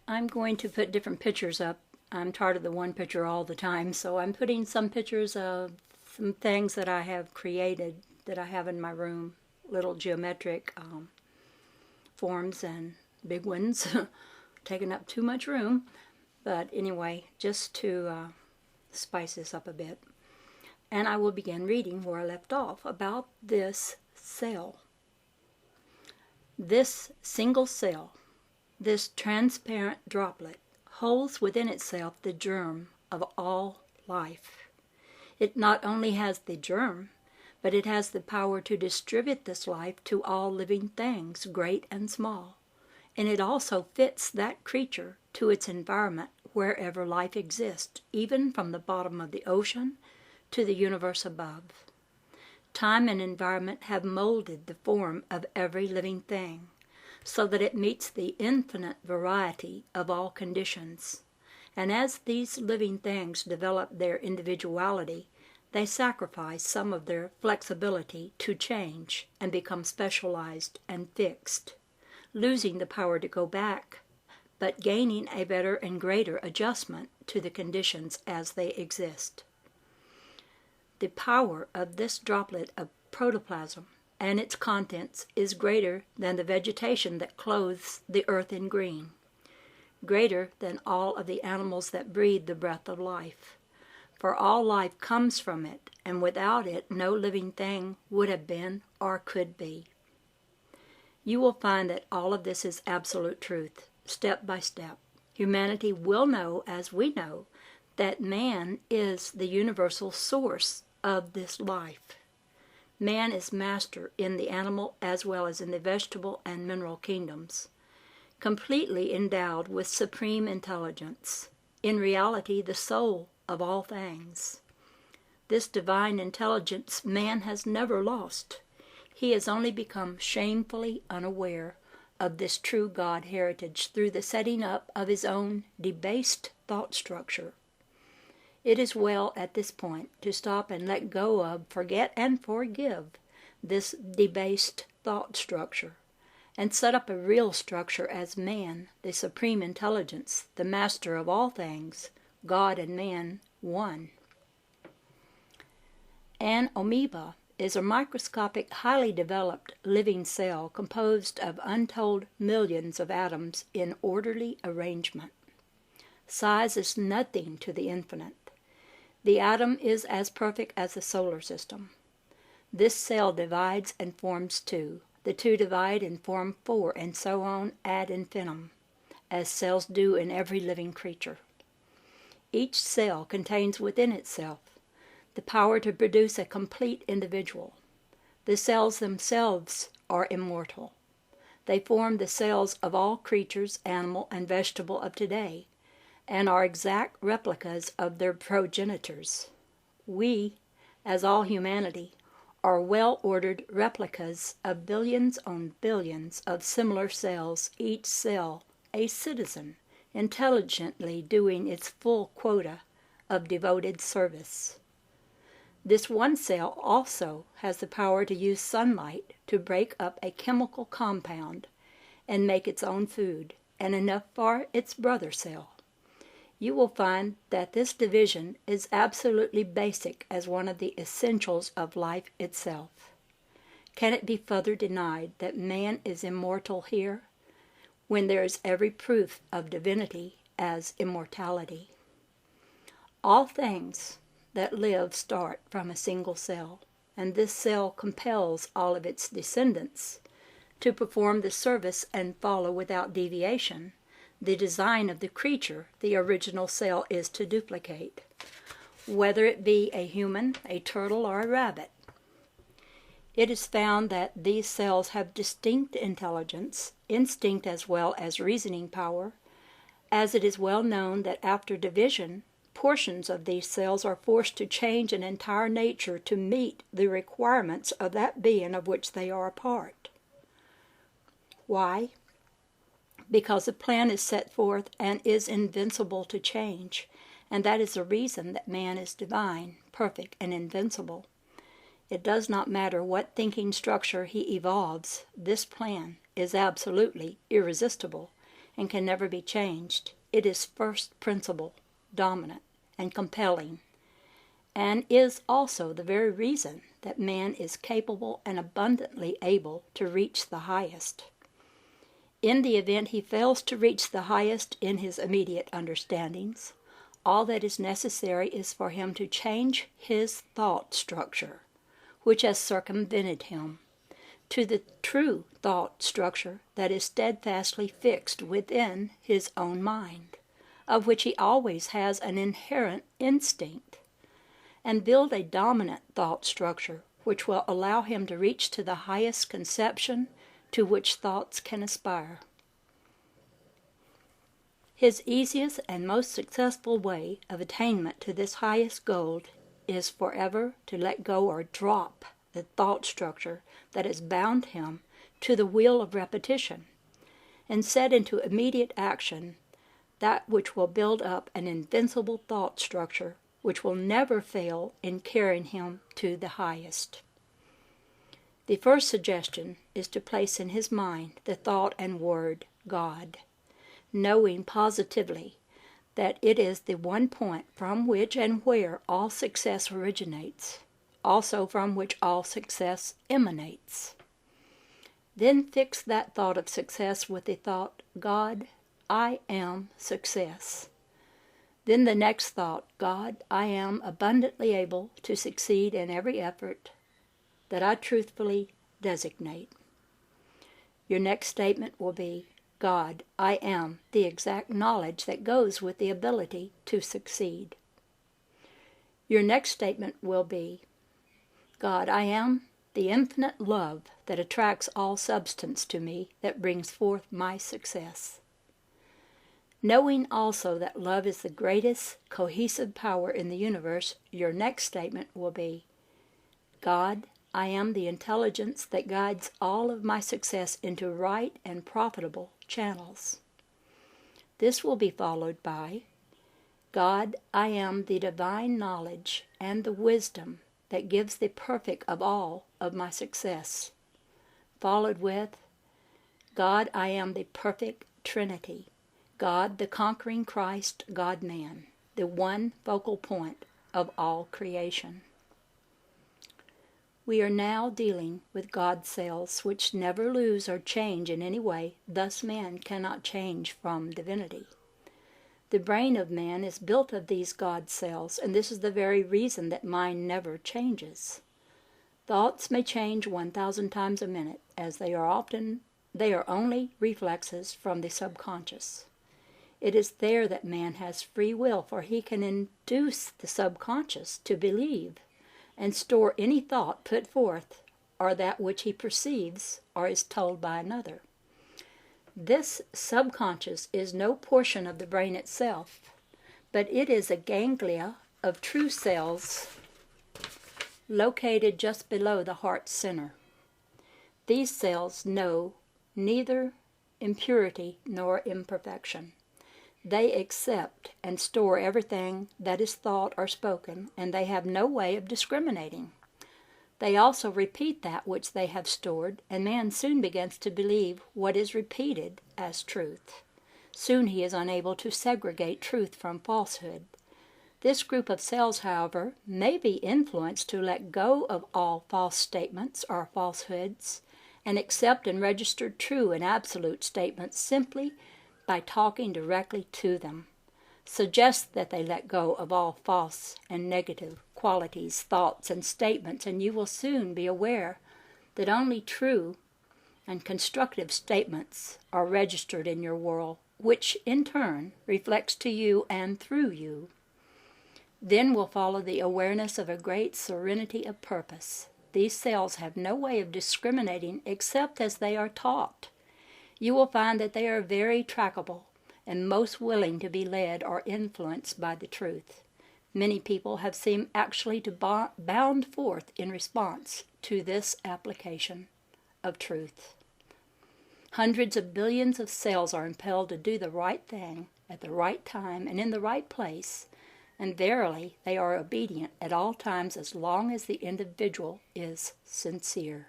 I'm going to put different pictures up. I'm tired of the one picture all the time, so I'm putting some pictures of some things that I have created that I have in my room, little geometric forms and big ones, taking up too much room. But anyway, just to spice this up a bit. And I will begin reading where I left off about this cell. This single cell, this transparent droplet, holds within itself the germ of all life. It not only has the germ, but it has the power to distribute this life to all living things, great and small. And it also fits that creature to its environment wherever life exists, even from the bottom of the ocean to the universe above. Time and environment have molded the form of every living thing, so that it meets the infinite variety of all conditions. And as these living things develop their individuality, they sacrifice some of their flexibility to change and become specialized and fixed, losing the power to go back, but gaining a better and greater adjustment to the conditions as they exist. The power of this droplet of protoplasm and its contents is greater than the vegetation that clothes the earth in green, greater than all of the animals that breathe the breath of life. For all life comes from it, and without it no living thing would have been or could be. You will find that all of this is absolute truth, step by step. Humanity will know, as we know, that man is the universal source of this life. Man is master in the animal as well as in the vegetable and mineral kingdoms, completely endowed with supreme intelligence, in reality the soul of all things. This divine intelligence man has never lost. He has only become shamefully unaware of this true God heritage through the setting up of his own debased thought structure. It is well at this point to stop and let go of, forget and forgive this debased thought structure, and set up a real structure as man, the supreme intelligence, the master of all things, God and man, one. An amoeba is a microscopic, highly developed living cell composed of untold millions of atoms in orderly arrangement. Size is nothing to the infinite. The atom is as perfect as the solar system. This cell divides and forms two. The two divide and form four, and so on ad infinitum, as cells do in every living creature. Each cell contains within itself the power to produce a complete individual. The cells themselves are immortal. They form the cells of all creatures, animal and vegetable of today, and are exact replicas of their progenitors. We, as all humanity, are well-ordered replicas of billions on billions of similar cells, each cell a citizen, intelligently doing its full quota of devoted service. This one cell also has the power to use sunlight to break up a chemical compound and make its own food, and enough for its brother cell. You will find that this division is absolutely basic as one of the essentials of life itself. Can it be further denied that man is immortal here, when there is every proof of divinity as immortality? All things that live start from a single cell, and this cell compels all of its descendants to perform the service and follow without deviation the design of the creature the original cell is to duplicate, whether it be a human, a turtle, or a rabbit. It is found that these cells have distinct intelligence, instinct as well as reasoning power, as it is well known that after division, portions of these cells are forced to change an entire nature to meet the requirements of that being of which they are a part. Why? Because the plan is set forth and is invincible to change, and that is the reason that man is divine, perfect, and invincible. It does not matter what thinking structure he evolves, this plan is absolutely irresistible, and can never be changed. It is first principle, dominant, and compelling, and is also the very reason that man is capable and abundantly able to reach the highest. In the event he fails to reach the highest in his immediate understandings, all that is necessary is for him to change his thought structure, which has circumvented him, to the true thought structure that is steadfastly fixed within his own mind, of which he always has an inherent instinct, and build a dominant thought structure which will allow him to reach to the highest conception to which thoughts can aspire. His easiest and most successful way of attainment to this highest goal is forever to let go or drop the thought structure that has bound him to the wheel of repetition, and set into immediate action that which will build up an invincible thought structure which will never fail in carrying him to the highest. The first suggestion is to place in his mind the thought and word God, knowing positively that it is the one point from which and where all success originates, also from which all success emanates. Then fix that thought of success with the thought, God, I am success. Then the next thought, God, I am abundantly able to succeed in every effort that I truthfully designate. Your next statement will be, God, I am the exact knowledge that goes with the ability to succeed. Your next statement will be, God, I am the infinite love that attracts all substance to me that brings forth my success. Knowing also that love is the greatest cohesive power in the universe, your next statement will be, God, I am the intelligence that guides all of my success into right and profitable channels. This will be followed by, God, I am the divine knowledge and the wisdom that gives the perfect of all of my success. Followed with, God, I am the perfect Trinity, God the conquering Christ, God-man, the one focal point of all creation. We are now dealing with God cells which never lose or change in any way, thus man cannot change from divinity. The brain of man is built of these God cells, and this is the very reason that mind never changes. Thoughts may change 1,000 times a minute, as they are only reflexes from the subconscious. It is there that man has free will, for he can induce the subconscious to believe and store any thought put forth, or that which he perceives or is told by another. This subconscious is no portion of the brain itself, but it is a ganglia of true cells located just below the heart center. These cells know neither impurity nor imperfection. They accept and store everything that is thought or spoken, and they have no way of discriminating. They also repeat that which they have stored, and man soon begins to believe what is repeated as truth. Soon he is unable to segregate truth from falsehood. This group of cells, however, may be influenced to let go of all false statements or falsehoods and accept and register true and absolute statements simply by talking directly to them. Suggest that they let go of all false and negative qualities, thoughts, and statements, and you will soon be aware that only true and constructive statements are registered in your world, which in turn reflects to you and through you. Then will follow the awareness of a great serenity of purpose. These cells have no way of discriminating except as they are taught. You will find that they are very trackable and most willing to be led or influenced by the truth. Many people have seemed actually to bound forth in response to this application of truth. Hundreds of billions of cells are impelled to do the right thing at the right time and in the right place, and verily they are obedient at all times as long as the individual is sincere.